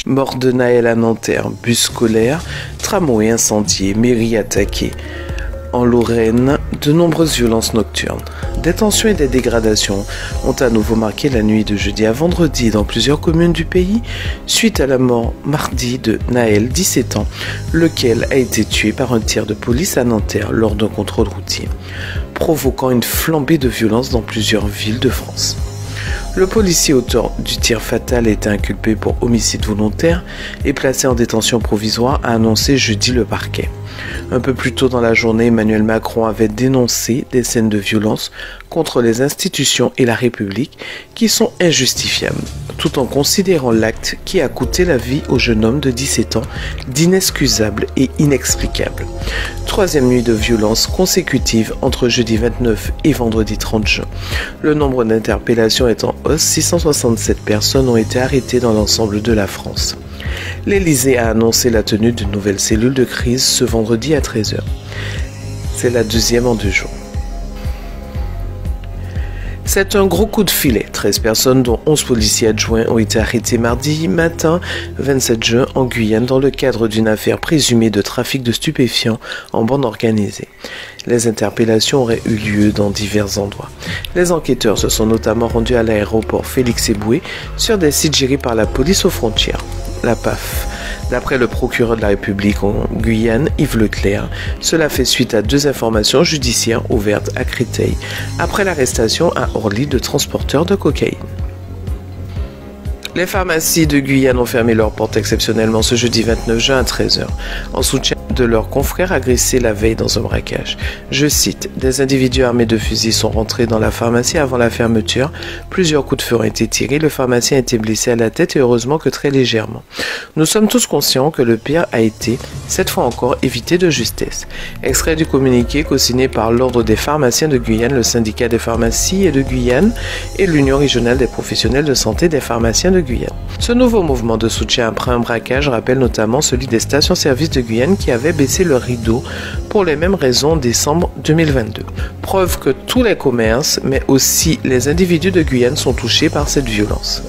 Mort de Naël à Nanterre, bus scolaire, tramway incendié, mairie attaquée. En Lorraine, de nombreuses violences nocturnes. Des tensions et des dégradations ont à nouveau marqué la nuit de jeudi à vendredi dans plusieurs communes du pays, suite à la mort mardi de Naël, 17 ans, lequel a été tué par un tir de police à Nanterre lors d'un contrôle routier, provoquant une flambée de violence dans plusieurs villes de France. Le policier auteur du tir fatal a été inculpé pour homicide volontaire et placé en détention provisoire, a annoncé jeudi le parquet. Un peu plus tôt dans la journée, Emmanuel Macron avait dénoncé des scènes de violence contre les institutions et la République qui sont injustifiables, tout en considérant l'acte qui a coûté la vie au jeune homme de 17 ans d'inexcusable et inexplicable. Troisième nuit de violence consécutive entre jeudi 29 et vendredi 30 juin. Le nombre d'interpellations est en hausse, 667 personnes ont été arrêtées dans l'ensemble de la France. L'Élysée a annoncé la tenue d'une nouvelle cellule de crise ce vendredi à 13 h. C'est la deuxième en 2 jours. C'est un gros coup de filet. 13 personnes, dont 11 policiers adjoints, ont été arrêtés mardi matin 27 juin en Guyane dans le cadre d'une affaire présumée de trafic de stupéfiants en bande organisée. Les interpellations auraient eu lieu dans divers endroits. Les enquêteurs se sont notamment rendus à l'aéroport Félix-Éboué sur des sites gérés par la police aux frontières, la PAF. D'après le procureur de la République en Guyane, Yves Leclerc, cela fait suite à 2 informations judiciaires ouvertes à Créteil après l'arrestation à Orly de transporteurs de cocaïne. Les pharmacies de Guyane ont fermé leurs portes exceptionnellement ce jeudi 29 juin à 13 h, en soutien de leurs confrères agressés la veille dans un braquage. Je cite, « Des individus armés de fusils sont rentrés dans la pharmacie avant la fermeture. Plusieurs coups de feu ont été tirés. Le pharmacien a été blessé à la tête et heureusement que très légèrement. Nous sommes tous conscients que le pire a été, cette fois encore, évité de justesse. » Extrait du communiqué co-signé par l'Ordre des pharmaciens de Guyane, le syndicat des pharmacies et de Guyane et l'Union régionale des professionnels de santé des pharmaciens de Guyane. Ce nouveau mouvement de soutien après un braquage rappelle notamment celui des stations-service de Guyane qui avait baissé le rideau pour les mêmes raisons en décembre 2022. Preuve que tous les commerces, mais aussi les individus de Guyane sont touchés par cette violence.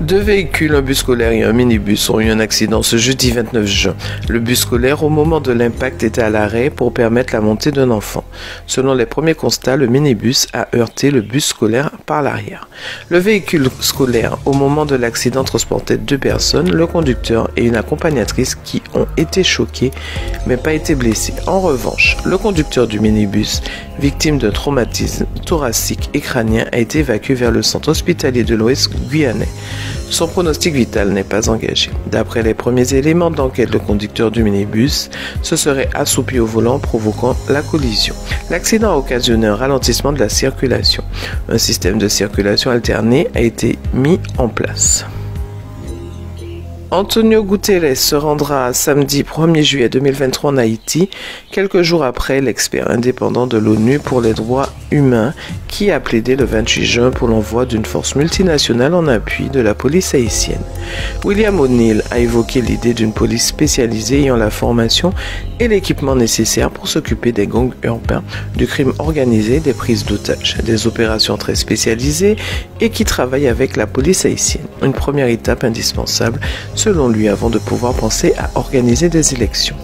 2 véhicules, un bus scolaire et un minibus, ont eu un accident ce jeudi 29 juin. Le bus scolaire, au moment de l'impact, était à l'arrêt pour permettre la montée d'un enfant. Selon les premiers constats, le minibus a heurté le bus scolaire par l'arrière. Le véhicule scolaire, au moment de l'accident, transportait 2 personnes, le conducteur et une accompagnatrice qui ont été choqués mais pas été blessés. En revanche, le conducteur du minibus, victime d'un traumatisme thoracique et crânien, a été évacué vers le centre hospitalier de l'Ouest guyanais. Son pronostic vital n'est pas engagé. D'après les premiers éléments d'enquête, le conducteur du minibus se serait assoupi au volant, provoquant la collision. L'accident a occasionné un ralentissement de la circulation. Un système de circulation alterné a été mis en place. Antonio Guterres se rendra samedi 1er juillet 2023 en Haïti, quelques jours après l'expert indépendant de l'ONU pour les droits humains qui a plaidé le 28 juin pour l'envoi d'une force multinationale en appui de la police haïtienne. William O'Neill a évoqué l'idée d'une police spécialisée ayant la formation et l'équipement nécessaire pour s'occuper des gangs urbains, du crime organisé, des prises d'otages, des opérations très spécialisées et qui travaille avec la police haïtienne. Une première étape indispensable selon lui, avant de pouvoir penser à organiser des élections.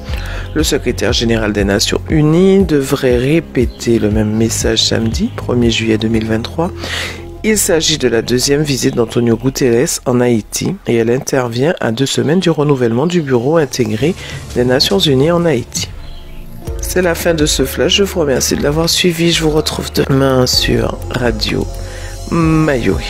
Le secrétaire général des Nations Unies devrait répéter le même message samedi, 1er juillet 2023. Il s'agit de la 2e visite d'Antonio Guterres en Haïti et elle intervient à 2 semaines du renouvellement du bureau intégré des Nations Unies en Haïti. C'est la fin de ce flash, je vous remercie de l'avoir suivi, je vous retrouve demain sur Radio Mayoui.